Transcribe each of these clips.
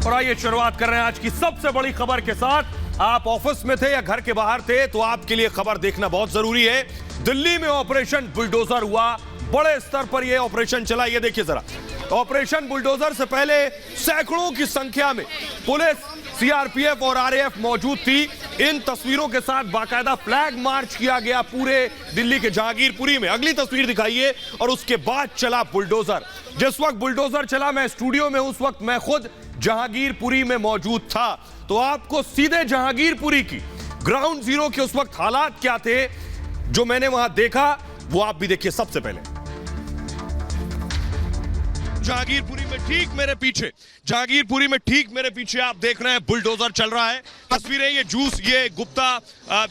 और आइए शुरुआत कर रहे हैं आज की सबसे बड़ी खबर के साथ। आप ऑफिस में थे या घर के बाहर थे तो आपके लिए खबर देखना बहुत जरूरी है। दिल्ली में ऑपरेशन बुलडोजर हुआ, बड़े स्तर पर यह ऑपरेशन चला। ये देखिए जरा, ऑपरेशन बुलडोजर से पहले सैकड़ों की संख्या में पुलिस, सीआरपीएफ और आरएएफ मौजूद थी। इन तस्वीरों के साथ बाकायदा फ्लैग मार्च किया गया पूरे दिल्ली के जहांगीरपुरी में। अगली तस्वीर दिखाइए। और उसके बाद चला बुलडोजर। जिस वक्त बुलडोजर चला, मैं स्टूडियो में उस वक्त मैं खुद जहांगीरपुरी में मौजूद था, तो आपको सीधे जहांगीरपुरी की ग्राउंड जीरो के उस वक्त हालात क्या थे जो मैंने वहां देखा, वो आप भी देखिए। सबसे पहले जहांगीरपुरी में ठीक मेरे पीछे, जहांगीरपुरी में ठीक मेरे पीछे आप देख रहे हैं बुलडोजर चल रहा है। तस्वीरें, ये जूस, ये गुप्ता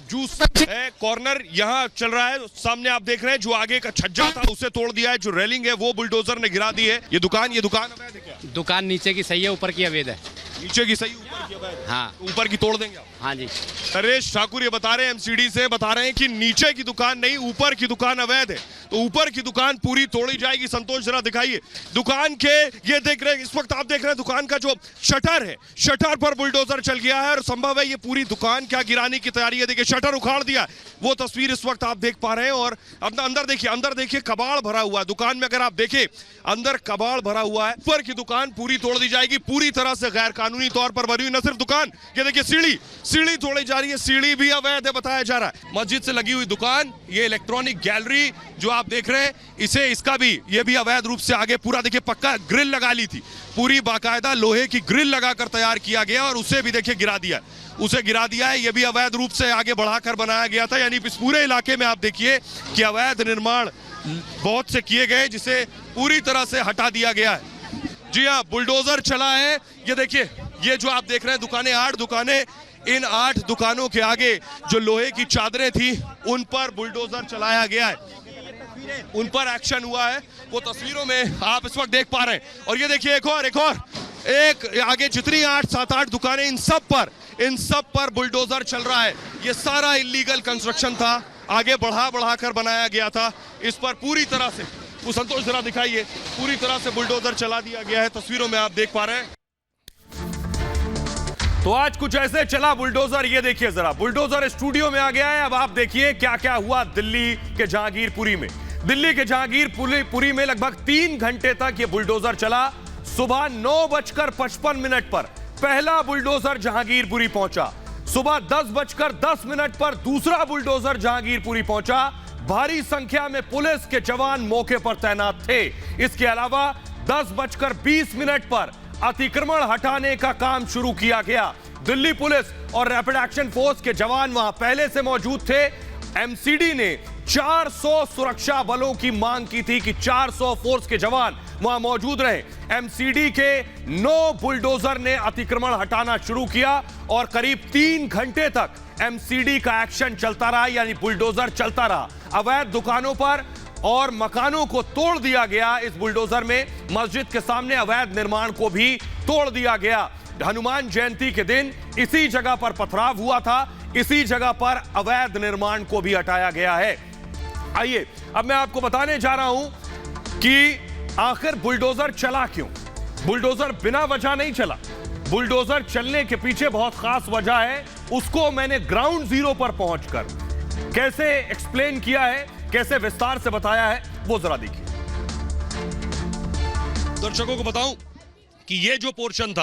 जूस है कॉर्नर, यहां चल रहा है। सामने आप देख रहे हैं जो आगे का छज्जा था उसे तोड़ दिया है, जो रेलिंग है वो बुलडोजर ने गिरा दी है। ये दुकान अवैध है क्या? दुकान नीचे की सही है, ऊपर की अवैध है। नीचे की सही, ऊपर की अवैध? हाँ। ऊपर की तोड़ देंगे आप? हाँ जी। नरेश ठाकुर ये बता रहे हैं, एमसीडी से बता रहे हैं कि नीचे की दुकान नहीं, ऊपर की दुकान अवैध है, तो ऊपर की दुकान पूरी तोड़ी जाएगी। संतोष जरा दिखाइए दुकान के। ये देख रहे हैं इस वक्त, आप देख रहे हैं दुकान का जो शटर है, शटर पर बुलडोजर चल गया है और संभव है ये पूरी दुकान क्या गिराने की तैयारी है। देखिए शटर उखाड़ दिया, वो तस्वीर इस वक्त आप देख पा रहे हैं। और अंदर देखिए, अंदर देखिए कबाड़ भरा हुआ है दुकान में। अगर आप देखें अंदर कबाड़ भरा हुआ है। ऊपर की दुकान पूरी तोड़ दी जाएगी, पूरी तरह से गैर कानूनी तौर पर बनी हुई। न सिर्फ दुकान, ये देखिए सीढ़ी तोड़ी जा रही है, सीढ़ी भी अवैध है बताया जा रहा है। मस्जिद से लगी हुई दुकान, ये इलेक्ट्रॉनिक गैलरी जो आप देख रहे हैं, इसका भी, ये भी अवैध रूप से आगे पूरा देखिए पक्का ग्रिल लगा ली थी, पूरी बाकायदा लोहे की ग्रिल लगाकर तैयार किया गया और उसे भी देखिए गिरा दिया है, उसे गिरा दिया है। ये भी अवैध रूप से आगे बढ़ाकर बनाया गया था। यानी इस पूरे इलाके में आप देखिए कि अवैध निर्माण बहुत से किए गए, जिसे पूरी तरह से हटा दिया गया है। जी हाँ, बुलडोजर चला है। ये देखिए, ये जो आप देख रहे हैं दुकानें, 8 दुकानें, इन 8 दुकानों के आगे जो लोहे की चादरें थी उन पर बुलडोजर चलाया गया है, उन पर एक्शन हुआ है। वो तस्वीरों में आप इस वक्त देख पा रहे हैं। और ये देखिए एक आगे जितनी 7-8 दुकानें, इन सब पर बुलडोजर चल रहा है। ये सारा इलीगल कंस्ट्रक्शन था, आगे बढ़ाकर बनाया गया था। इस पर पूरी तरह से, वो संतोष जरा दिखाइए, पूरी तरह से बुलडोजर चला दिया गया है। तस्वीरों में आप देख पा रहे हैं। तो आज कुछ ऐसे चला बुलडोजर। ये देखिए जरा, बुलडोजर स्टूडियो में आ गया है। अब आप देखिए क्या क्या हुआ दिल्ली के जहांगीरपुरी में। दिल्ली के जहांगीरपुरी में लगभग 3 घंटे तक ये बुलडोजर चला। सुबह 9:55 पर पहला बुलडोजर जहांगीरपुरी पहुंचा। सुबह 10:10 पर दूसरा बुलडोजर जहांगीरपुरी पहुंचा। भारी संख्या में पुलिस के जवान मौके पर तैनात थे। इसके अलावा 10:20 पर अतिक्रमण हटाने का काम शुरू किया गया। दिल्ली पुलिस और रैपिड एक्शन फोर्स के जवान वहां पहले से मौजूद थे। एमसीडी ने 400 सुरक्षा बलों की मांग की थी कि 400 फोर्स के जवान वहां मौजूद रहे। एमसीडी के 9 बुलडोजर ने अतिक्रमण हटाना शुरू किया और करीब 3 घंटे तक एमसीडी का एक्शन चलता रहा, यानी बुलडोजर चलता रहा। अवैध दुकानों पर और मकानों को तोड़ दिया गया। इस बुलडोजर में मस्जिद के सामने अवैध निर्माण को भी तोड़ दिया गया। हनुमान जयंती के दिन इसी जगह पर पथराव हुआ था, इसी जगह पर अवैध निर्माण को भी हटाया गया है। आइए अब मैं आपको बताने जा रहा हूं कि आखिर बुलडोजर चला क्यों। बुलडोजर बिना वजह नहीं चला, बुलडोजर चलने के पीछे बहुत खास वजह है। उसको मैंने ग्राउंड जीरो पर पहुंचकर कैसे एक्सप्लेन किया है, कैसे विस्तार से बताया है, वो जरा देखिए। दर्शकों को बताऊं कि ये जो पोर्शन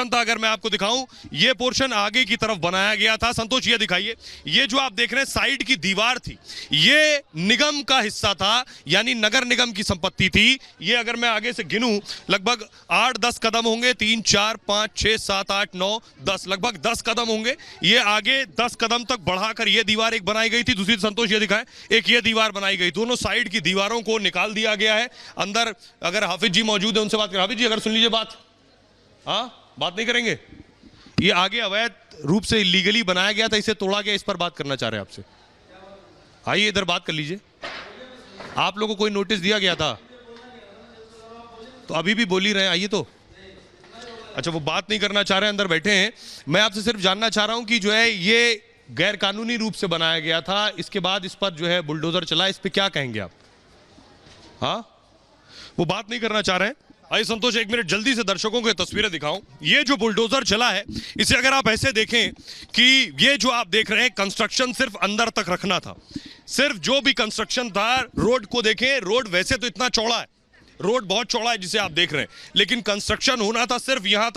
था, अगर मैं आपको दिखाऊं, ये पोर्शन आगे की तरफ बनाया गया था। संतोष ये दिखाइए, ये जो आप देख रहे हैं साइड की दीवार थी, ये निगम का हिस्सा था, यानी नगर निगम की संपत्ति थी। ये अगर मैं आगे से गिनूं लगभग 8-10 कदम होंगे, 3, 4, 5, 6, 7, 8, 9, 10, लगभग 10 कदम होंगे। ये आगे 10 कदम तक बढ़ाकर ये दीवार एक बनाई गई थी, दूसरी संतोष ये दिखाएं, एक ये दीवार बनाई गई। दोनों साइड की दीवारों को निकाल दिया गया है। अंदर अगर हाफिज जी मौजूद है, उनसे बात करें। हाफिज जी अगर सुन लीजिए बात। हाँ, बात नहीं करेंगे? ये आगे अवैध रूप से इलीगली बनाया गया था, इसे तोड़ा गया, इस पर बात करना चाह रहे हैं आपसे। आइए इधर बात कर लीजिए। आप लोगों को कोई नोटिस दिया गया था? तो अभी भी बोल ही रहे हैं, आइए तो। अच्छा, वो बात नहीं करना चाह रहे हैं, अंदर बैठे हैं। मैं आपसे सिर्फ जानना चाह रहा हूं कि जो है ये गैर कानूनी रूप से बनाया गया था, इसके बाद इस पर जो है बुलडोजर चला, इस पर क्या कहेंगे आप? हाँ, वो बात नहीं करना चाह रहे हैं। आइए संतोष, एक मिनट जल्दी से दर्शकों को ये तस्वीरें दिखाऊं। ये जो बुलडोजर चला है, इसे अगर आप ऐसे देखें कि ये जो आप देख रहे हैं कंस्ट्रक्शन सिर्फ अंदर तक रखना था। सिर्फ जो भी कंस्ट्रक्शन था, रोड को देखें, रोड वैसे तो इतना चौड़ा है, रोड बहुत चौड़ा है जिसे आप देख रहे हैं, लेकिन कंस्ट्रक्शन होना था सिर्फ यहां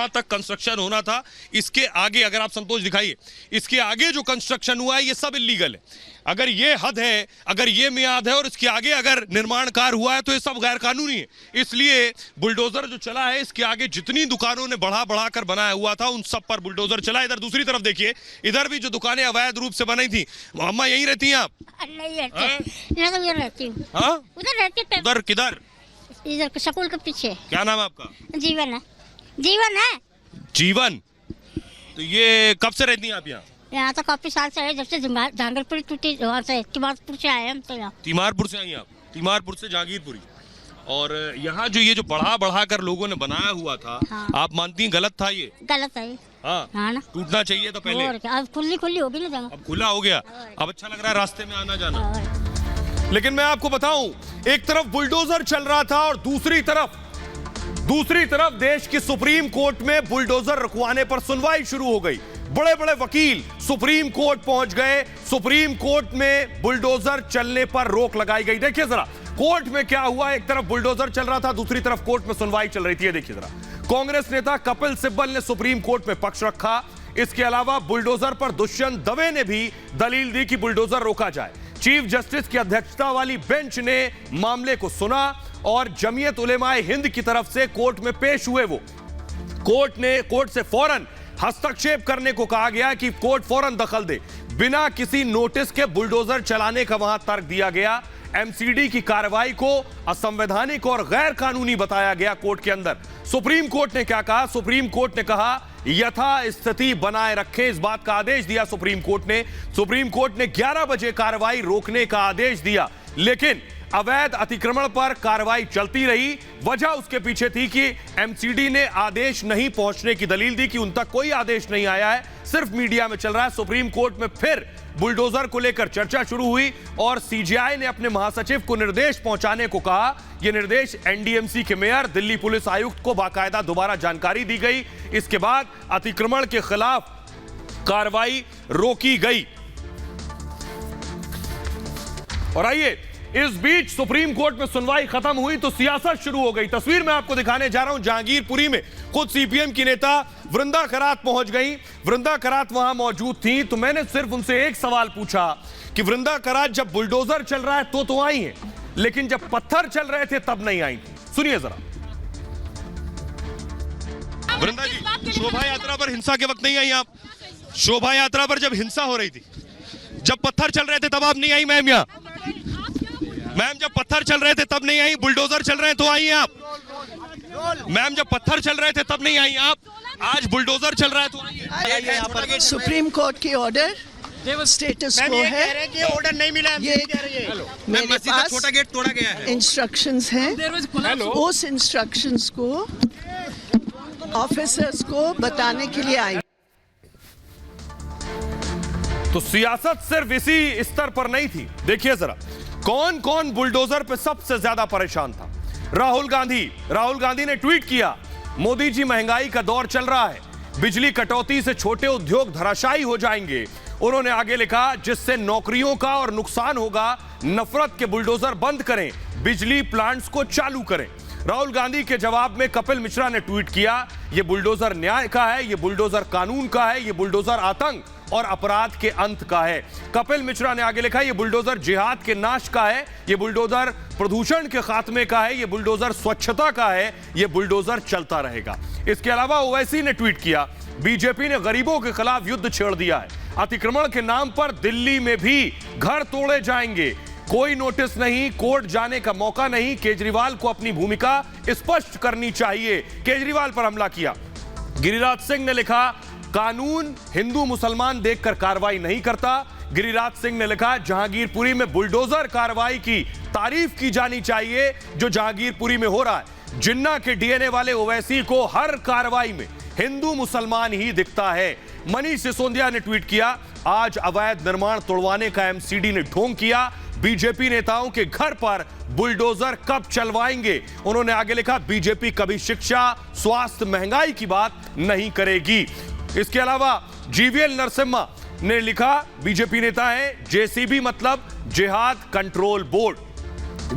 तक कंस्ट्रक्शन होना था। इसके आगे अगर आप संतोष दिखाइए, इसके आगे जो कंस्ट्रक्शन हुआ है ये सब इलीगल है। अगर ये हद है, अगर ये मियाद है और इसके आगे अगर निर्माण कार्य हुआ है तो ये सब गैर कानूनी है। इसलिए बुलडोजर जो चला है, इसके आगे जितनी दुकानों ने बढ़ा कर बनाया हुआ था उन सब पर बुलडोजर चला। इधर दूसरी तरफ देखिए, इधर भी जो दुकानें अवैध रूप से बनाई थी। अम्मा यहीं रहती हैं आप? नहीं रहती हूँ। हाँ, उधर रहती हूँ। उधर किधर? इधर स्कूल के पीछे। क्या नाम है आपका? जीवन है। जीवन है। जीवन। तो ये कब से रहती हैं आप यहाँ? यहाँ तो काफी साल से है, जब से जहांगीरपुरी टूटी, वहाँ से तिमारपुर से आए हम तो यहाँ। तिमारपुर से आई आप? तिमारपुर से जहांगीरपुरी। और यहाँ जो ये जो बढ़ा कर लोगों ने बनाया हुआ था, हाँ। आप मानती हैं गलत था ये? गलत है। हाँ, हाँ ना, टूटना चाहिए था पहले। और क्या, अब खुली होगी ना जगह। अब खुला हो गया, अब अच्छा लग रहा है रास्ते में आना जाना। लेकिन मैं आपको बताऊं, एक तरफ बुलडोजर चल रहा था और दूसरी तरफ देश की सुप्रीम कोर्ट में बुलडोजर रुकवाने पर सुनवाई शुरू हो गई। बड़े बड़े वकील सुप्रीम कोर्ट पहुंच गए। सुप्रीम कोर्ट में बुलडोजर चलने पर रोक लगाई गई। देखिए जरा कोर्ट में क्या हुआ। एक तरफ बुलडोजर चल रहा था, दूसरी तरफ कोर्ट में सुनवाई चल रही थी। देखिए जरा, कांग्रेस नेता कपिल सिब्बल ने सुप्रीम कोर्ट में पक्ष रखा। इसके अलावा बुलडोजर पर दुष्यंत दवे ने भी दलील दी कि बुलडोजर रोका जाए। चीफ जस्टिस की अध्यक्षता वाली बेंच ने मामले को सुना और जमीयत उलेमाए हिंद की तरफ से कोर्ट में पेश हुए। वो कोर्ट से फौरन हस्तक्षेप करने को कहा गया कि कोर्ट फौरन दखल दे। बिना किसी नोटिस के बुलडोजर चलाने का वहां तर्क दिया गया। एमसीडी की कार्रवाई को असंवैधानिक और गैर कानूनी बताया गया। कोर्ट के अंदर सुप्रीम कोर्ट ने क्या कहा? सुप्रीम कोर्ट ने कहा यथास्थिति बनाए रखें, इस बात का आदेश दिया सुप्रीम कोर्ट ने 11 बजे कार्रवाई रोकने का आदेश दिया। लेकिन अवैध अतिक्रमण पर कार्रवाई चलती रही। वजह उसके पीछे थी कि एमसीडी ने आदेश नहीं पहुंचने की दलील दी कि उन तक कोई आदेश नहीं आया है, सिर्फ मीडिया में चल रहा है। सुप्रीम कोर्ट में फिर बुलडोजर को लेकर चर्चा शुरू हुई और सीजेआई ने अपने महासचिव को निर्देश पहुंचाने को कहा। यह निर्देश एनडीएमसी के मेयर, दिल्ली पुलिस आयुक्त को बाकायदा दोबारा जानकारी दी गई। इसके बाद अतिक्रमण के खिलाफ कार्रवाई रोकी गई। और आइए, इस बीच सुप्रीम कोर्ट में सुनवाई खत्म हुई तो सियासत शुरू हो गई। तस्वीर मैं आपको दिखाने जा रहा हूं जहांगीरपुरी में। खुद सीपीएम की नेता वृंदा करात पहुंच गई। वृंदा करात वहां मौजूद थी तो मैंने सिर्फ उनसे एक सवाल पूछा कि वृंदा करात, जब बुलडोजर चल रहा है तो आई हैं, लेकिन जब पत्थर चल रहे थे तब नहीं आई थी। सुनिए जरा। वृंदा जी, शोभा यात्रा पर हिंसा के वक्त नहीं आई आप? शोभा यात्रा पर जब हिंसा हो रही थी, जब पत्थर चल रहे थे तब आप नहीं आई मैम यहाँ? मैम, जब पत्थर चल रहे थे तब नहीं आई? बुलडोजर चल रहे हैं तो आई हैं आप? मैम, जब पत्थर चल रहे थे तब नहीं आई आप? आज बुलडोजर चल रहा है तो आई हैं? सुप्रीम कोर्ट की ऑर्डर स्टेटस को है कि ऑर्डर नहीं मिला है। ये मेरे पास छोटा गेट तोड़ा गया है। इंस्ट्रक्शंस हैं, उस इंस्ट्रक्शंस को ऑफिसर्स को बताने के लिए आई। तो सियासत सिर्फ इसी स्तर पर नहीं थी। देखिए जरा कौन कौन बुलडोजर पे सबसे ज्यादा परेशान था। राहुल गांधी ने ट्वीट किया, मोदी जी, महंगाई का दौर चल रहा है, बिजली कटौती से छोटे उद्योग धराशायी हो जाएंगे। उन्होंने आगे लिखा, जिससे नौकरियों का और नुकसान होगा, नफरत के बुलडोजर बंद करें, बिजली प्लांट्स को चालू करें। राहुल गांधी के जवाब में कपिल मिश्रा ने ट्वीट किया, यह बुलडोजर न्याय का है, यह बुलडोजर कानून का है, यह बुलडोजर आतंक और अपराध के अंत का है। कपिल मिश्रा ने आगे लिखा, यह बुलडोजर जिहाद के नाश का है, यह बुलडोजर प्रदूषण के खात्मे का है, यह बुलडोजर स्वच्छता का है, यह बुलडोजर चलता रहेगा। इसके अलावा ओवैसी ने ट्वीट किया, बीजेपी ने गरीबों के खिलाफ युद्ध छेड़ दिया है, अतिक्रमण के नाम पर दिल्ली में भी घर तोड़े जाएंगे, कोई नोटिस नहीं, कोर्ट जाने का मौका नहीं, केजरीवाल को अपनी भूमिका स्पष्ट करनी चाहिए। केजरीवाल पर हमला किया। गिरिराज सिंह ने लिखा, कानून हिंदू मुसलमान देखकर कार्रवाई नहीं करता। गिरिराज सिंह ने लिखा, जहांगीरपुरी में बुलडोजर कार्रवाई की तारीफ की जानी चाहिए जो जहांगीरपुरी में हो रहा है। जिन्ना के डीएनए वाले ओवैसी को हर कार्रवाई में हिंदू मुसलमान ही दिखता है। मनीष सिसोदिया ने ट्वीट किया, आज अवैध निर्माण तोड़वाने का एमसीडी ने ढोंग किया, बीजेपी नेताओं के घर पर बुलडोजर कब चलवाएंगे। उन्होंने आगे लिखा, बीजेपी कभी शिक्षा, स्वास्थ्य, महंगाई की बात नहीं करेगी। इसके अलावा जीवीएल नरसिम्हा ने लिखा, बीजेपी नेता है, जेसीबी मतलब जिहाद कंट्रोल बोर्ड।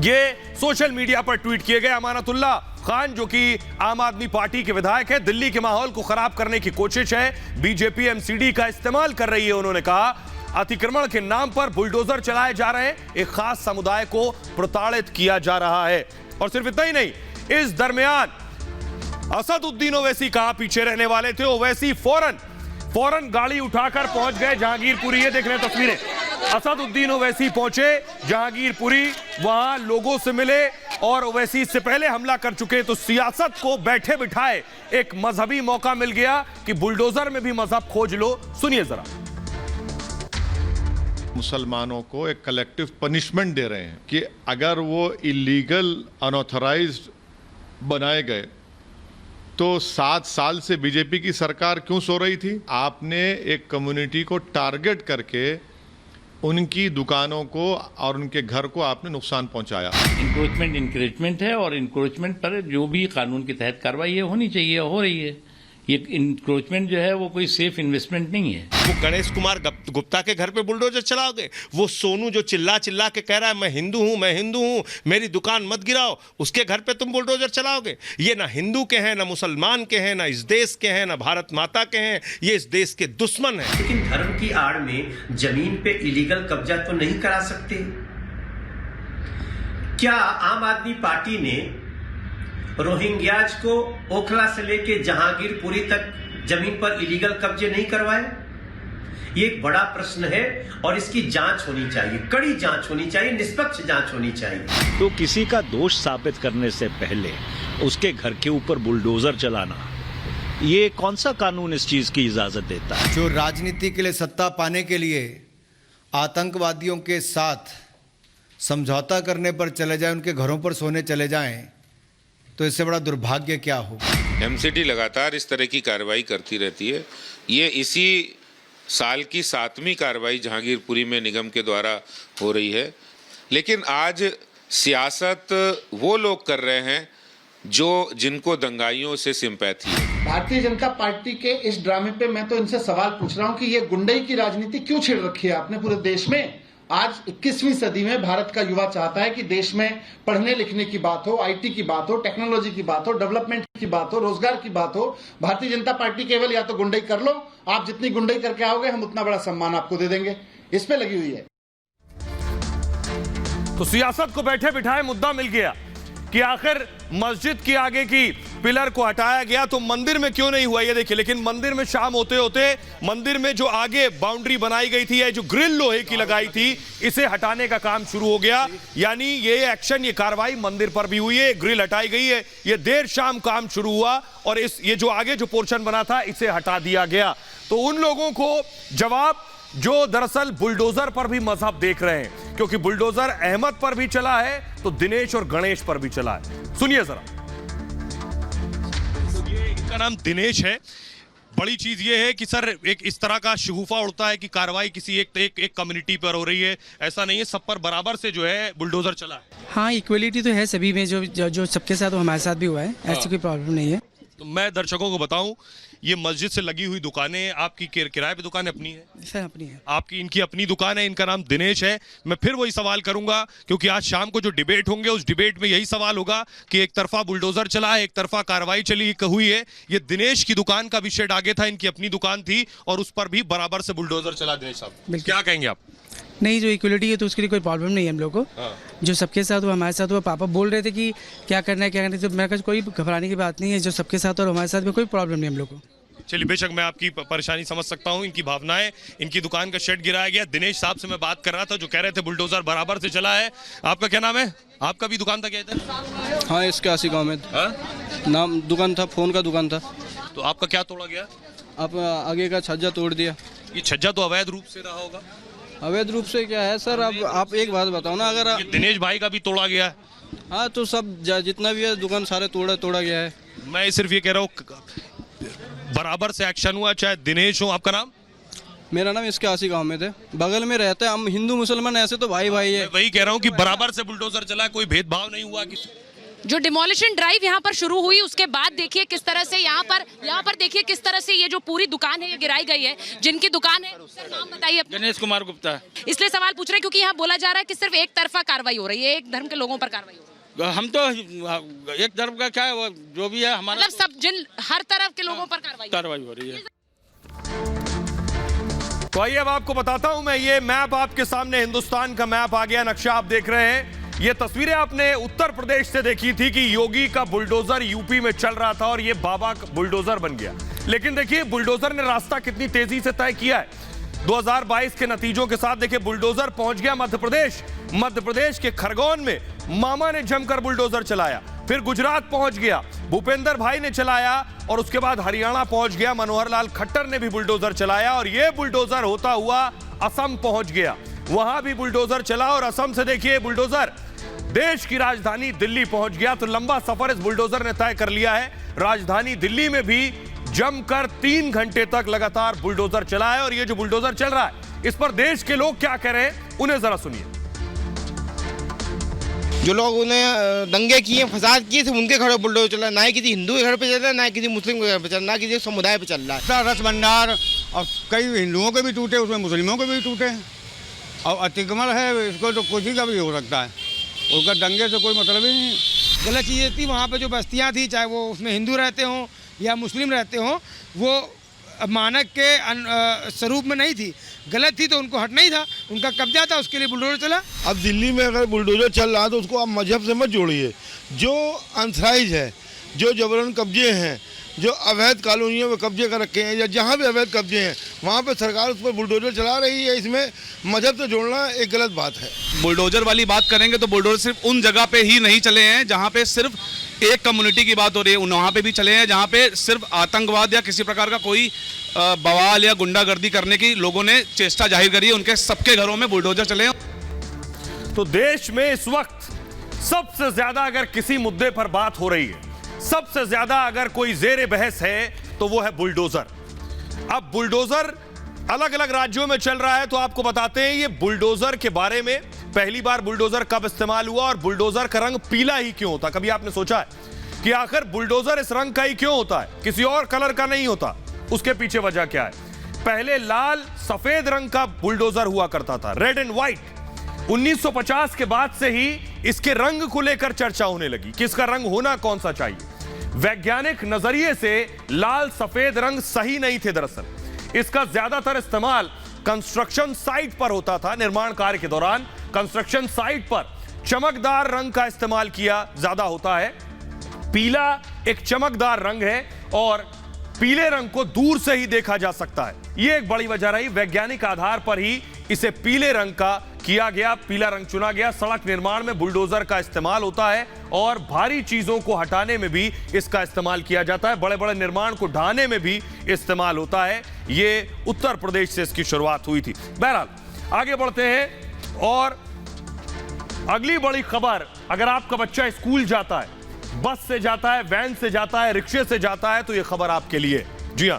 ये सोशल मीडिया पर ट्वीट किए गए। अमानतुल्लाह खान जो कि आम आदमी पार्टी के विधायक है, दिल्ली के माहौल को खराब करने की कोशिश है, बीजेपी एमसीडी का इस्तेमाल कर रही है। उन्होंने कहा, अतिक्रमण के नाम पर बुलडोजर चलाए जा रहे हैं, एक खास समुदाय को प्रताड़ित किया जा रहा है। और सिर्फ इतना ही नहीं, इस दरमियान असदुद्दीन ओवैसी कहां पीछे रहने वाले थे। ओवैसी फौरन गाड़ी उठाकर पहुंच गए जहांगीरपुरी। ये देख रहे हैं तस्वीरें, असदुद्दीन ओवैसी पहुंचे जहांगीरपुरी, वहां लोगों से मिले और ओवैसी इससे पहले हमला कर चुके। तो सियासत को बैठे बिठाए एक मजहबी मौका मिल गया कि बुलडोजर में भी मजहब खोज लो। सुनिए जरा। मुसलमानों को एक कलेक्टिव पनिशमेंट दे रहे हैं कि अगर वो इलीगल अनऑथराइज्ड बनाए गए तो 7 साल से बीजेपी की सरकार क्यों सो रही थी। आपने एक कम्युनिटी को टारगेट करके उनकी दुकानों को और उनके घर को आपने नुकसान पहुंचाया। इंक्रोचमेंट इंक्रोचमेंट है और इंक्रोचमेंट पर जो भी कानून के तहत कार्रवाई होनी चाहिए हो रही है। ये इंक्रोचमेंट जो है वो कोई सेफ इन्वेस्टमेंट नहीं है। वो गणेश कुमार गुप्ता के घर पे बुलडोजर चलाओगे, वो सोनू जो चिल्ला के कह रहा है मैं हिंदू हूं, मेरी दुकान मत गिराओ, उसके घर पे तुम बुलडोजर चलाओगे। ये ना हिंदू के हैं, ना मुसलमान के हैं, ना इस देश के हैं, ना भारत माता के हैं, ये इस देश के दुश्मन हैं। लेकिन धर्म की आड़ में जमीन पे इलीगल कब्जा तो नहीं करा सकते। क्या आम आदमी पार्टी ने रोहिंग्याज को ओखला से लेके जहांगीरपुरी तक जमीन पर इलीगल कब्जे नहीं करवाए? ये एक बड़ा प्रश्न है और इसकी जांच होनी चाहिए, कड़ी जांच होनी चाहिए, निष्पक्ष जांच होनी चाहिए। तो किसी का दोष साबित करने से पहले उसके घर के ऊपर बुलडोजर चलाना, ये कौन सा कानून इस चीज की इजाजत देता है? जो राजनीति के लिए, सत्ता पाने के लिए आतंकवादियों के साथ समझौता करने पर चले जाएं, उनके घरों पर सोने चले जाएं, तो इससे बड़ा दुर्भाग्य क्या हो। एमसीडी लगातार इस तरह की कार्रवाई करती रहती है। ये इसी साल की 7वीं कार्रवाई जहांगीरपुरी में निगम के द्वारा हो रही है। लेकिन आज सियासत वो लोग कर रहे हैं जिनको दंगाइयों से सिंपैथी है। भारतीय जनता पार्टी के इस ड्रामे पे मैं तो इनसे सवाल पूछ रहा हूं कि ये गुंडई की राजनीति क्यों छेड़ रखी है आपने पूरे देश में। आज 21वीं सदी में भारत का युवा चाहता है कि देश में पढ़ने लिखने की बात हो, आईटी की बात हो, टेक्नोलॉजी की बात हो, डेवलपमेंट की बात हो, रोजगार की बात हो। भारतीय जनता पार्टी केवल या तो गुंडई कर लो, आप जितनी गुंडई करके आओगे हम उतना बड़ा सम्मान आपको दे देंगे, इस पे लगी हुई है। तो सियासत को बैठे बिठाए मुद्दा मिल गया कि आखिर मस्जिद के आगे की पिलर को हटाया गया तो मंदिर में क्यों नहीं हुआ। ये देखिए, लेकिन मंदिर में शाम होते होते मंदिर में जो आगे बाउंड्री बनाई गई थी, जो ग्रिल लोहे की लगाई थी, इसे हटाने का काम शुरू हो गया। यानी ये एक्शन, ये कार्रवाई मंदिर पर भी हुई है, ग्रिल हटाई गई है। ये देर शाम काम शुरू हुआ और ये जो आगे जो पोर्शन बना था इसे हटा दिया गया। तो उन लोगों को जवाब जो दरअसल बुलडोजर पर भी मजहब देख रहे हैं, क्योंकि बुलडोजर अहमद पर भी चला है तो दिनेश और गणेश पर भी चला है। सुनिए जरा। इनका नाम दिनेश है। बड़ी चीज ये है कि सर एक इस तरह का शगुफा उड़ता है कि कार्रवाई किसी एक कम्युनिटी पर हो रही है, ऐसा नहीं है, सब पर बराबर से जो है बुलडोजर चला है। हाँ, इक्वलिटी तो है सभी में, जो सबके साथ हमारे साथ भी हुआ है, ऐसी कोई प्रॉब्लम नहीं है। तो मैं दर्शकों को बताऊं, ये मस्जिद से लगी हुई दुकानें आपकी किराए पे दुकान अपनी है? सर अपनी है। आपकी, इनकी अपनी दुकान है, इनका नाम दिनेश है। मैं फिर वही सवाल करूंगा क्योंकि आज शाम को जो डिबेट होंगे उस डिबेट में यही सवाल होगा कि एक तरफा बुलडोजर चला है, एक तरफा कार्रवाई चली हुई है। ये दिनेश की दुकान का भी शेड आगे था, इनकी अपनी दुकान थी और उस पर भी बराबर से बुलडोजर चला। दिनेश साहब क्या कहेंगे आप? नहीं, जो इक्वलिटी है तो उसके लिए कोई प्रॉब्लम नहीं है हम लोग को। जो सबके साथ हुआ हमारे साथ हुआ। पापा बोल रहे थे कि क्या करना है, तो मैं कहा कोई घबराने की बात नहीं है, जो सबके साथ और हमारे साथ में कोई प्रॉब्लम नहीं हम लोग को। चलिए, बेशक मैं आपकी परेशानी समझ सकता हूं, इनकी भावनाएं। इनकी दुकान का शेड गिराया गया। दिनेश साहब से मैं बात कर रहा था जो कह रहे थे बुलडोजर बराबर से चला है। आपका क्या नाम है? आपका भी दुकान था क्या इधर? हाँ, इसके आसिक अहमद नाम दुकान था, फोन का दुकान था। तो आपका क्या तोड़ा गया? आप आगे का छज्जा तोड़ दिया। ये छज्जा तो अवैध रूप से रहा होगा। अवैध रूप से क्या है सर? अब आप एक बात बताओ ना, अगर दिनेश भाई का भी तोड़ा गया है। हाँ, तो सब जितना भी है दुकान सारे तोड़ा गया है। मैं सिर्फ ये कह रहा हूँ बराबर से एक्शन हुआ, चाहे दिनेश हो। आपका नाम? मेरा नाम इसके आसी गांव में थे, बगल में रहते हैं हम। हिंदू मुसलमान ऐसे तो भाई भाई है। वही कह रहा हूँ कि बराबर से बुलडोजर चला, कोई भेदभाव नहीं हुआ किसी। जो डिमोलिशन ड्राइव यहाँ पर शुरू हुई उसके बाद देखिए किस तरह से यहाँ पर देखिए किस तरह से ये जो पूरी दुकान है ये गिराई गई है। जिनकी दुकान है, सर नाम बताइए अपना। गणेश कुमार गुप्ता। इसलिए सवाल पूछ रहे हैं क्योंकि यहाँ बोला जा रहा है कि सिर्फ एक तरफा कार्रवाई हो रही है, एक धर्म के लोगों पर कार्रवाई हो रही है। हम तो एक धर्म का क्या है, वो जो भी है हमारा, मतलब सब जिन हर तरफ के लोगों पर कार्रवाई हो रही है। तो आइए अब आपको बताता हूं मैं, ये मैप आपके सामने, हिंदुस्तान का मैप आ गया, नक्शा आप देख रहे हैं। ये तस्वीरें आपने उत्तर प्रदेश से देखी थी कि योगी का बुलडोजर यूपी में चल रहा था और ये बाबा का बुलडोजर बन गया। लेकिन देखिए बुलडोजर ने रास्ता कितनी तेजी से तय किया है। 2022 के नतीजों के साथ देखिए बुलडोजर पहुंच गया मध्य प्रदेश के खरगोन में मामा ने जमकर बुलडोजर चलाया, फिर गुजरात पहुंच गया, भूपेंद्र भाई ने चलाया, और उसके बाद हरियाणा पहुंच गया, मनोहर लाल खट्टर ने भी बुलडोजर चलाया, और यह बुलडोजर होता हुआ असम पहुंच गया, वहां भी बुलडोजर चला, और असम से देखिए बुलडोजर देश की राजधानी दिल्ली पहुंच गया। तो लंबा सफर इस बुलडोजर ने तय कर लिया है। राजधानी दिल्ली में भी जमकर 3 घंटे तक लगातार बुलडोजर चला है, और ये जो बुलडोजर चल रहा है इस पर देश के लोग क्या कह रहे हैं उन्हें जरा सुनिए। जो लोग उन्हें दंगे किए, फसाद किए थे, उनके घर पर बुलडोजर चल रहा है। ना ही किसी हिंदू के घर पे चल रहा है, ना किसी मुस्लिम के घर पे चल रहा है, ना किसी समुदाय पे चल रहा है। रस भंडार और कई हिंदुओं के भी टूटे, उसमें मुस्लिमों के भी टूटे, और अतिक्रमण है, इसको तो कुछ ही का भी हो सकता है, उसका दंगे से कोई मतलब ही नहीं। गलत चीज़ें थी वहाँ पे, जो बस्तियाँ थी, चाहे वो उसमें हिंदू रहते हों या मुस्लिम रहते हों, वो मानक के स्वरूप में नहीं थी, गलत थी, तो उनको हटना ही था, उनका कब्जा था, उसके लिए बुलडोजर चला। अब दिल्ली में अगर बुलडोजर चल रहा है तो उसको आप मजहब से मत जोड़िए। जो अनथराइज है, जो जबरन कब्जे हैं, जो अवैध कॉलोनियों में कब्जे कर रखे हैं, या जहाँ भी अवैध कब्जे हैं वहाँ पे सरकार उस पर बुलडोजर चला रही है। इसमें मजहब से जोड़ना एक गलत बात है। बुलडोजर वाली बात करेंगे तो बुलडोजर सिर्फ उन जगह पे ही नहीं चले हैं जहाँ पे सिर्फ एक कम्युनिटी की बात हो रही है, वहाँ पे भी चले हैं जहाँ पे सिर्फ आतंकवाद या किसी प्रकार का कोई बवाल या गुंडागर्दी करने की लोगों ने चेष्टा जाहिर करी है, उनके सबके घरों में बुलडोजर चले हैं। तो देश में इस वक्त सबसे ज्यादा अगर किसी मुद्दे पर बात हो रही है, सबसे ज्यादा अगर कोई जेर बहस है तो वो है बुलडोजर। अब बुलडोजर अलग अलग राज्यों में चल रहा है, तो आपको बताते हैं ये बुलडोजर के बारे में। पहली बार बुलडोजर कब इस्तेमाल हुआ और बुलडोजर का रंग पीला ही क्यों होता? कभी आपने सोचा है कि आखिर बुलडोजर इस रंग का ही क्यों होता है, किसी और कलर का नहीं होता? उसके पीछे वजह क्या है? पहले लाल सफेद रंग का बुलडोजर हुआ करता था, रेड एंड व्हाइट। 1950 के बाद से ही इसके रंग को लेकर चर्चा होने लगी कि इसका रंग होना कौन सा चाहिए। वैज्ञानिक नजरिए से लाल सफेद रंग सही नहीं थे। दरअसल इसका ज्यादातर इस्तेमाल कंस्ट्रक्शन साइट पर होता था। निर्माण कार्य के दौरान कंस्ट्रक्शन साइट पर चमकदार रंग का इस्तेमाल किया ज्यादा होता है। पीला एक चमकदार रंग है और पीले रंग को दूर से ही देखा जा सकता है, यह एक बड़ी वजह रही। वैज्ञानिक आधार पर ही इसे पीले रंग का किया गया, पीला रंग चुना गया। सड़क निर्माण में बुलडोजर का इस्तेमाल होता है और भारी चीजों को हटाने में भी इसका इस्तेमाल किया जाता है। बड़े बड़े निर्माण को ढाने में भी इस्तेमाल होता है। ये उत्तर प्रदेश से इसकी शुरुआत हुई थी। बहरहाल आगे बढ़ते हैं और अगली बड़ी खबर, अगर आपका बच्चा स्कूल जाता है, बस से जाता है, वैन से जाता है, रिक्शे से जाता है, तो यह खबर आपके लिए। जी हां,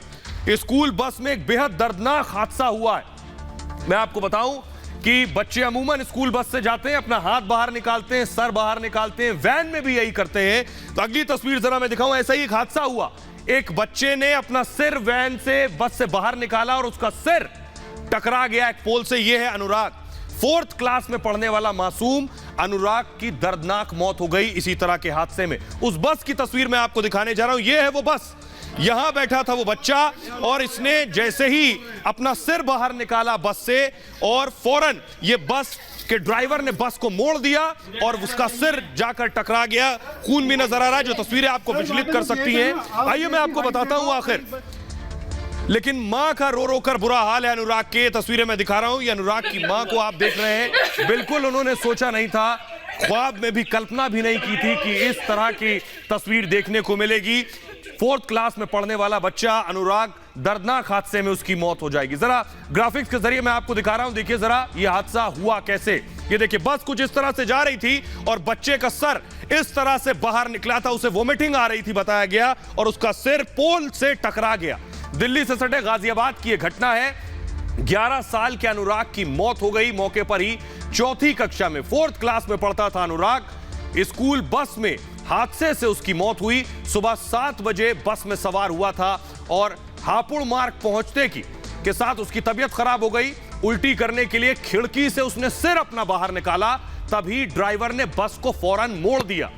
स्कूल बस में एक बेहद दर्दनाक हादसा हुआ है। मैं आपको बताऊं कि बच्चे अमूमन स्कूल बस से जाते हैं, अपना हाथ बाहर निकालते हैं, सर बाहर निकालते हैं, वैन में भी यही करते हैं। तो अगली तस्वीर जरा मैं दिखाऊं, ऐसा ही एक हादसा हुआ। एक बच्चे ने अपना सिर वैन से, बस से बाहर निकाला और उसका सिर टकरा गया एक पोल से। यह है अनुराग, 4th क्लास में पढ़ने वाला मासूम अनुराग की दर्दनाक मौत हो गई इसी तरह के हादसे में। उस बस की तस्वीर मैं आपको दिखाने जा रहा हूं। यह है वो बस, यहां बैठा था वो बच्चा और इसने जैसे ही अपना सिर बाहर निकाला बस से और फौरन ये बस के ड्राइवर ने बस को मोड़ दिया और उसका सिर जाकर टकरा गया। खून भी नजर आ रहा है, जो तस्वीरें आपको विचलित कर सकती हैं। आइए मैं आपको बताता हूं आखिर। लेकिन मां का रो रो कर बुरा हाल है अनुराग के। तस्वीरें मैं दिखा रहा हूं, ये अनुराग की मां को आप देख रहे हैं। बिल्कुल उन्होंने सोचा नहीं था, ख्वाब में भी कल्पना भी नहीं की थी कि इस तरह की तस्वीर देखने को मिलेगी। 4th क्लास में पढ़ने वाला बच्चा अनुराग, दर्दनाक हादसे में उसकी मौत हो जाएगी। जरा ग्राफिक्स के जरिए मैं आपको दिखा रहा हूं, देखिए जरा यह हादसा हुआ कैसे। ये देखिए बस कुछ इस तरह से जा रही थी और बच्चे का सर इस तरह से बाहर निकला था, उसे वोमिटिंग आ रही थी बताया गया और उसका सिर पोल से टकरा गया। दिल्ली से सटे गाजियाबाद की यह घटना है। 11 साल के अनुराग की मौत हो गई मौके पर ही। चौथी कक्षा में 4th क्लास में पढ़ता था अनुराग। स्कूल बस में हादसे से उसकी मौत हुई। सुबह 7 बजे बस में सवार हुआ था और हापुड़ मार्ग पहुंचते के साथ उसकी तबीयत खराब हो गई। उल्टी करने के लिए खिड़की से उसने सिर अपना बाहर निकाला, तभी ड्राइवर ने बस को फौरन मोड़ दिया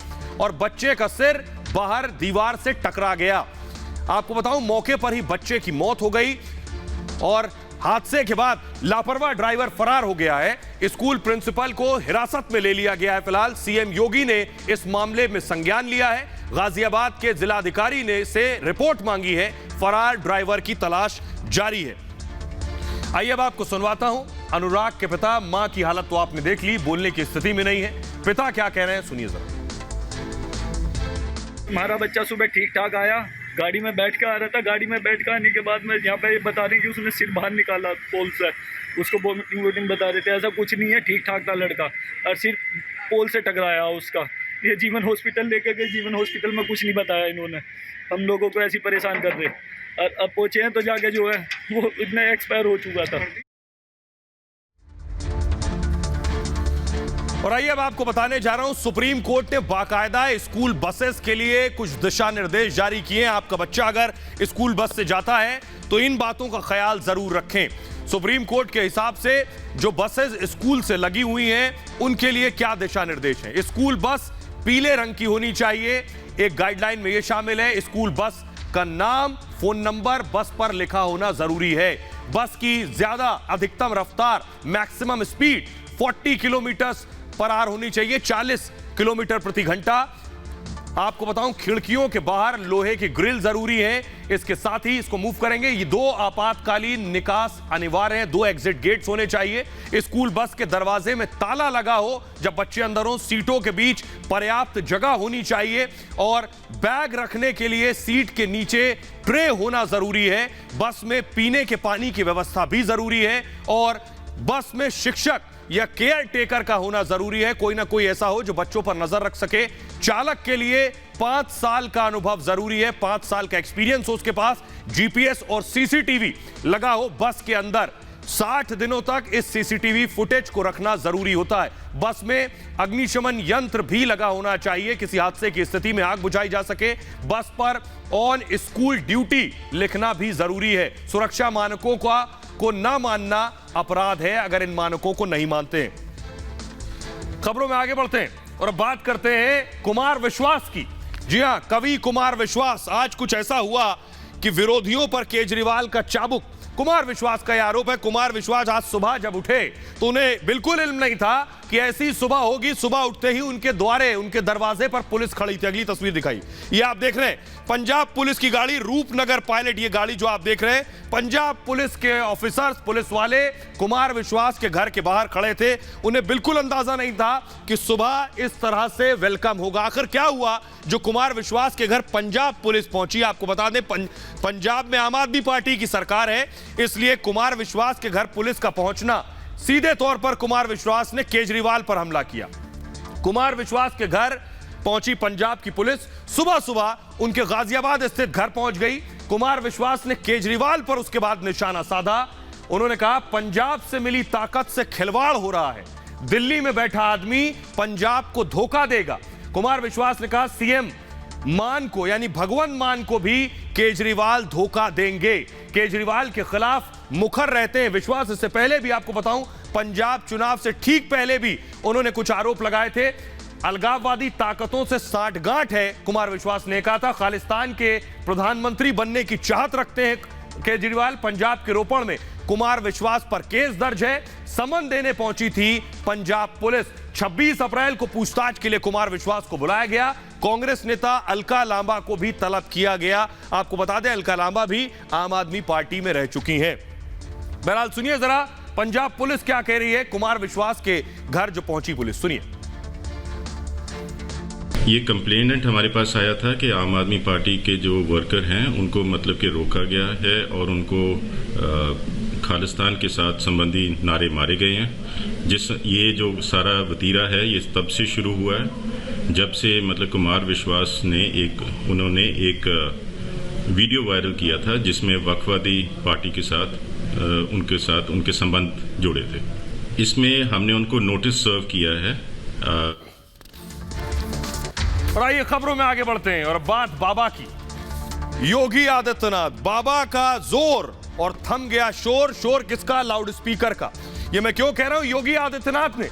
और बच्चे का सिर बाहर दीवार से टकरा गया। आपको बताऊं, मौके पर ही बच्चे की मौत हो गई और हादसे के बाद लापरवाह ड्राइवर फरार हो गया है। स्कूल प्रिंसिपल को हिरासत में ले लिया गया है। फिलहाल सीएम योगी ने इस मामले में संज्ञान लिया है। गाजियाबाद के जिलाधिकारी ने से रिपोर्ट मांगी है। फरार ड्राइवर की तलाश जारी है। आइए अब आपको सुनवाता हूं। अनुराग के पिता, मां की हालत तो आपने देख ली, बोलने की स्थिति में नहीं है। पिता क्या कह रहे हैं, सुनिए जरा। हमारा बच्चा सुबह ठीक ठाक आया, गाड़ी में बैठ के आ रहा था। गाड़ी में बैठ के आने के बाद में यहाँ पे बता रहे हैं कि उसने सिर बाहर निकाला पोल से, उसको वोमिटिंग बता रहे थे। ऐसा कुछ नहीं है, ठीक ठाक था लड़का, और सिर पोल से टकराया उसका। ये जीवन हॉस्पिटल लेकर गए, जीवन हॉस्पिटल में कुछ नहीं बताया इन्होंने, हम लोगों को ऐसी परेशान कर रहे। और अब पहुँचे हैं तो जाके जो है वो इतना एक्सपायर हो चुका था। और आइए अब आपको बताने जा रहा हूं, सुप्रीम कोर्ट ने बाकायदा स्कूल बसेस के लिए कुछ दिशा निर्देश जारी किए हैं। आपका बच्चा अगर स्कूल बस से जाता है तो इन बातों का ख्याल जरूर रखें। सुप्रीम कोर्ट के हिसाब से जो बसेस स्कूल से लगी हुई हैं उनके लिए क्या दिशा निर्देश हैं। स्कूल बस पीले रंग की होनी चाहिए। एक गाइडलाइन में यह शामिल है, स्कूल बस का नाम, फोन नंबर बस पर लिखा होना जरूरी है। बस की ज्यादा अधिकतम रफ्तार, maximum speed 40 kilometre per hour होनी चाहिए, 40 किलोमीटर प्रति घंटा। आपको बताऊं, खिड़कियों के बाहर लोहे की ग्रिल जरूरी है। इसके साथ ही इसको मूव करेंगे, ये 2 आपातकालीन निकास अनिवार्य हैं, 2 एग्जिट गेट्स होने चाहिए। स्कूल बस के दरवाजे में ताला लगा हो जब बच्चे अंदर हो। सीटों के बीच पर्याप्त जगह होनी चाहिए और बैग रखने के लिए सीट के नीचे ट्रे होना जरूरी है। बस में पीने के पानी की व्यवस्था भी जरूरी है और बस में शिक्षक या केयर टेकर का होना जरूरी है। कोई ना कोई ऐसा हो जो बच्चों पर नजर रख सके। चालक के लिए 5 साल का अनुभव जरूरी है, 5 साल का एक्सपीरियंस हो उसके पास। जीपीएस और सीसीटीवी लगा हो बस के अंदर। 60 दिनों तक इस सीसीटीवी फुटेज को रखना जरूरी होता है। बस में अग्निशमन यंत्र भी लगा होना चाहिए, किसी हादसे की स्थिति में आग बुझाई जा सके। बस पर ऑन स्कूल ड्यूटी लिखना भी जरूरी है। सुरक्षा मानकों को ना मानना अपराध है अगर इन मानकों को नहीं मानते हैं। खबरों में आगे बढ़ते हैं और अब बात करते हैं कुमार विश्वास की। जी हां, कवि कुमार विश्वास। आज कुछ ऐसा हुआ कि विरोधियों पर केजरीवाल का चाबुक। कुमार विश्वास का यह आरोप है। कुमार विश्वास आज सुबह जब उठे तो उन्हें बिल्कुल इल्म नहीं था कि ऐसी सुबह होगी। सुबह उठते ही उनके द्वारे, उनके दरवाजे पर पुलिस खड़ी थी। अगली तस्वीर दिखाई, ये आप देख रहे हैं पंजाब पुलिस की गाड़ी, रूपनगर पायलट। ये गाड़ी जो आप देख रहे हैं, पंजाब पुलिस के ऑफिसर्स, पुलिस वाले कुमार विश्वास के घर के बाहर खड़े थे। उन्हें बिल्कुल अंदाजा नहीं था कि सुबह इस तरह से वेलकम होगा। आखिर क्या हुआ जो कुमार विश्वास के घर पंजाब पुलिस पहुंची? आपको बता दें, पंजाब में आम आदमी पार्टी की सरकार है, इसलिए कुमार विश्वास के घर पुलिस का पहुंचना सीधे तौर पर कुमार विश्वास ने केजरीवाल पर हमला किया। कुमार विश्वास के घर पहुंची पंजाब की पुलिस। सुबह सुबह उनके गाजियाबाद स्थित घर पहुंच गई। कुमार विश्वास ने केजरीवाल पर उसके बाद निशाना साधा। उन्होंने कहा, पंजाब से मिली ताकत से खिलवाड़ हो रहा है। दिल्ली में बैठा आदमी पंजाब को धोखा देगा। कुमार विश्वास ने कहा, सीएम मान को यानी भगवंत मान को भी केजरीवाल धोखा देंगे। केजरीवाल के खिलाफ मुखर रहते हैं विश्वास। इससे पहले भी आपको बताऊं, पंजाब चुनाव से ठीक पहले भी उन्होंने कुछ आरोप लगाए थे। अलगाववादी ताकतों से साठगांठ है, कुमार विश्वास ने कहा था। खालिस्तान के प्रधानमंत्री बनने की चाहत रखते हैं केजरीवाल। पंजाब के रोपड़ में कुमार विश्वास पर केस दर्ज है। समन देने पहुंची थी पंजाब पुलिस। 26 अप्रैल को पूछताछ के लिए कुमार विश्वास को बुलाया गया। कांग्रेस नेता अलका लांबा को भी तलब किया गया। आपको बता दें, अलका लांबा भी आम आदमी पार्टी में रह चुकी हैं। बहरहाल सुनिए जरा पंजाब पुलिस क्या कह रही है। कुमार विश्वास के घर जो पहुंची पुलिस, सुनिए। ये कंप्लेनेंट हमारे पास आया था कि आम आदमी पार्टी के जो वर्कर हैं उनको मतलब कि रोका गया है और उनको खालिस्तान के साथ संबंधी नारे मारे गए हैं। ये जो सारा वतीरा है ये तब से शुरू हुआ है जब से मतलब कुमार विश्वास ने उन्होंने एक वीडियो वायरल किया था जिसमें वक्फवादी पार्टी के साथ उनके साथ उनके संबंध जुड़े थे। इसमें हमने उनको नोटिस सर्व किया है। और आइए खबरों में आगे बढ़ते हैं और बात बाबा की। योगी आदित्यनाथ, बाबा का जोर और थम गया शोर। शोर किसका? लाउड स्पीकर का। ये मैं क्यों कह रहा हूं योगी आदित्यनाथ ने,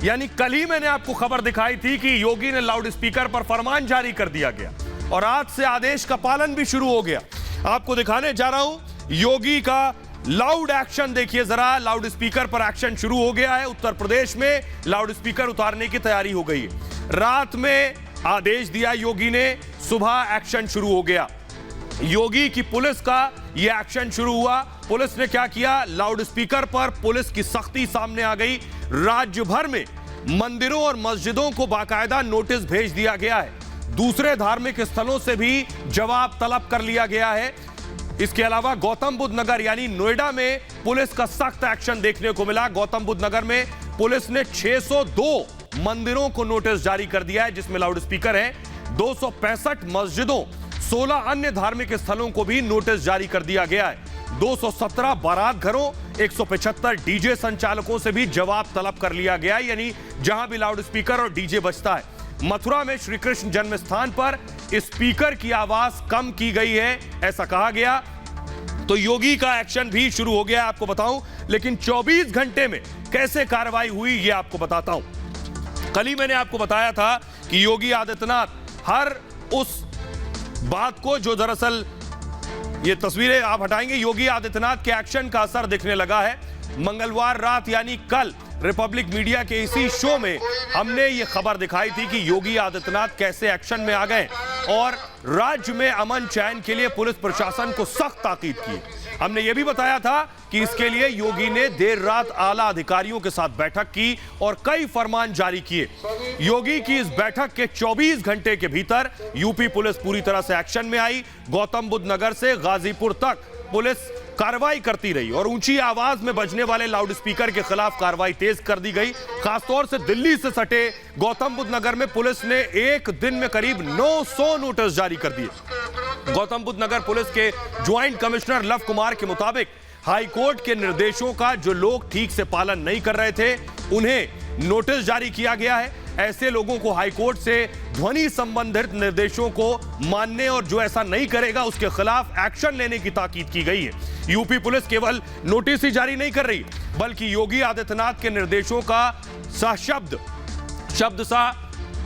यानी कल ही मैंने आपको खबर दिखाई थी कि योगी ने लाउड स्पीकर पर फरमान जारी कर दिया गया और आज से आदेश का पालन भी शुरू हो गया। आपको दिखाने जा रहा हूं योगी का लाउड एक्शन। देखिए जरा, लाउड स्पीकर पर एक्शन शुरू हो गया है। उत्तर प्रदेश में लाउड स्पीकर उतारने की तैयारी हो गई है। रात में आदेश दिया योगी ने, सुबह एक्शन शुरू हो गया। योगी की पुलिस का यह एक्शन शुरू हुआ। पुलिस ने क्या किया? लाउड स्पीकर पर पुलिस की सख्ती सामने आ गई। राज्य भर में मंदिरों और मस्जिदों को बाकायदा नोटिस भेज दिया गया है। दूसरे धार्मिक स्थलों से भी जवाब तलब कर लिया गया है। इसके अलावा गौतम बुद्ध नगर यानी नोएडा में पुलिस का सख्त एक्शन देखने को मिला। गौतम बुद्ध नगर में पुलिस ने 602 मंदिरों को नोटिस जारी कर दिया है जिसमें लाउड स्पीकर है। 265 मस्जिदों, 16 अन्य धार्मिक स्थलों को भी नोटिस जारी कर दिया गया है। 217 बारात घरों, 175 डीजे संचालकों से भी जवाब तलब कर लिया गया है, यानी जहां भी लाउड स्पीकर और डीजे बजता है। मथुरा में श्री कृष्ण जन्म स्थान पर स्पीकर की आवाज कम की गई है, ऐसा कहा गया। तो योगी का एक्शन भी शुरू हो गया, आपको बताऊं। लेकिन 24 घंटे में कैसे कार्रवाई हुई ये आपको बताता हूं। कल ही मैंने आपको बताया था कि योगी आदित्यनाथ हर उस बात को, जो दरअसल ये तस्वीरें आप हटाएंगे, योगी आदित्यनाथ के एक्शन का असर दिखने लगा है। मंगलवार रात यानी कल रिपब्लिक मीडिया के इसी शो में हमने ये खबर दिखाई थी कि योगी आदित्यनाथ कैसे एक्शन में आ गए और राज्य में अमन चैन के लिए पुलिस प्रशासन को सख्त ताकीद की। हमने ये भी बताया था कि इसके लिए योगी ने देर रात आला अधिकारियों के साथ बैठक की और कई फरमान जारी किए। योगी की इस बैठक के 24 घंटे के भीतर यूपी पुलिस पूरी तरह से एक्शन में आई। गौतम बुद्ध नगर से गाजीपुर तक पुलिस कार्रवाई करती रही और ऊंची आवाज में बजने वाले लाउड स्पीकर के खिलाफ कार्रवाई तेज कर दी गई। खासतौर से दिल्ली से सटे गौतम बुद्ध नगर में पुलिस ने एक दिन में करीब 900 नोटिस जारी कर दिए। गौतम बुद्ध नगर पुलिस के ज्वाइंट कमिश्नर लव कुमार के मुताबिक हाईकोर्ट के निर्देशों का जो लोग ठीक से पालन नहीं कर रहे थे उन्हें नोटिस जारी किया गया है। ऐसे लोगों को हाईकोर्ट से ध्वनि संबंधित निर्देशों को मानने और जो ऐसा नहीं करेगा उसके खिलाफ एक्शन लेने की ताकीद की गई है। यूपी पुलिस केवल नोटिस ही जारी नहीं कर रही बल्कि योगी आदित्यनाथ के निर्देशों का शब्द सा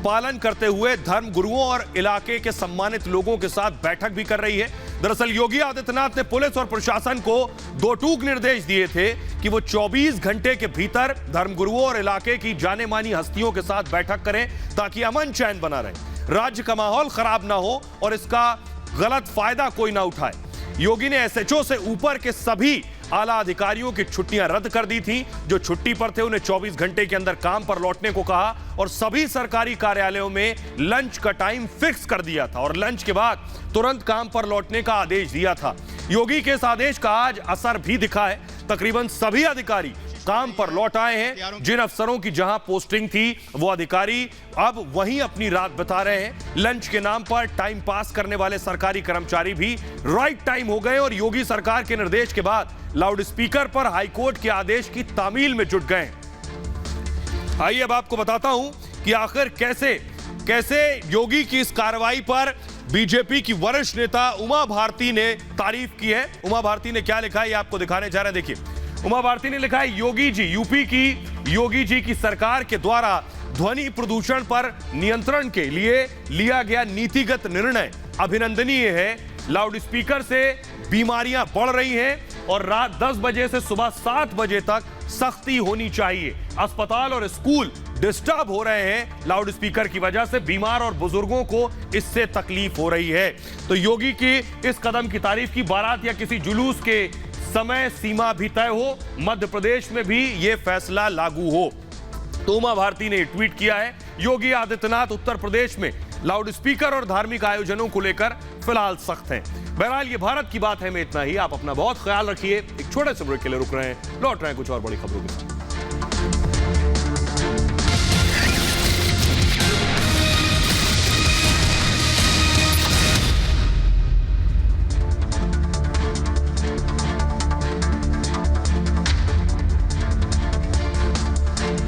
पालन करते हुए धर्म गुरुओं और इलाके के सम्मानित लोगों के साथ बैठक भी कर रही है। दरअसल योगी आदित्यनाथ ने पुलिस और प्रशासन को दो टूक निर्देश दिए थे कि वो 24 घंटे के भीतर धर्मगुरुओं और इलाके की जाने मानी हस्तियों के साथ बैठक करें ताकि अमन चैन बना रहे, राज्य का माहौल खराब ना हो और इसका गलत फायदा कोई ना उठाए। योगी ने एसएचओ से ऊपर के सभी आला अधिकारियों की छुट्टियां रद्द कर दी थी। जो छुट्टी पर थे उन्हें 24 घंटे के अंदर काम पर लौटने को कहा और सभी सरकारी कार्यालयों में लंच का टाइम फिक्स कर दिया था और लंच के बाद तुरंत काम पर लौटने का आदेश दिया था। योगी के इस आदेश का आज असर भी दिखा है। तकरीबन सभी अधिकारी काम पर लौट आए हैं। जिन अफसरों की जहां पोस्टिंग थी वो अधिकारी अब वहीं अपनी रात बिता रहे हैं। लंच के नाम पर टाइम पास करने वाले सरकारी कर्मचारी भी राइट टाइम हो गए और योगी सरकार के निर्देश के बाद लाउड स्पीकर पर हाईकोर्ट के आदेश की तामील में जुट गए। आइए अब आपको बताता हूं कि आखिर कैसे योगी की इस कार्रवाई पर बीजेपी की वरिष्ठ नेता उमा भारती ने तारीफ की है। उमा भारती ने क्या लिखा है ये आपको दिखाने जा रहे हैं। देखिए, उमा भारती ने लिखा है, योगी जी, यूपी की योगी जी की सरकार के द्वारा ध्वनि प्रदूषण पर नियंत्रण के लिए लिया गया नीतिगत निर्णय अभिनंदनीय है। लाउड स्पीकर से बीमारियां बढ़ रही हैं और रात 10 बजे से सुबह 7 बजे तक सख्ती होनी चाहिए। अस्पताल और स्कूल डिस्टर्ब हो रहे हैं लाउड स्पीकर की वजह से, बीमार और बुजुर्गों को इससे तकलीफ हो रही है। तो योगी की इस कदम की तारीफ की। बारात या किसी जुलूस के समय सीमा भी तय हो, मध्य प्रदेश में भी यह फैसला लागू हो। तो उमा भारती ने ट्वीट किया है, योगी आदित्यनाथ उत्तर प्रदेश में लाउड स्पीकर और धार्मिक आयोजनों को लेकर फिलहाल सख्त हैं। बहरहाल ये भारत की बात है में इतना ही। आप अपना बहुत ख्याल रखिए। एक छोटे से ब्रेक के लिए रुक रहे हैं, लौट रहे हैं कुछ और बड़ी खबरों के साथ।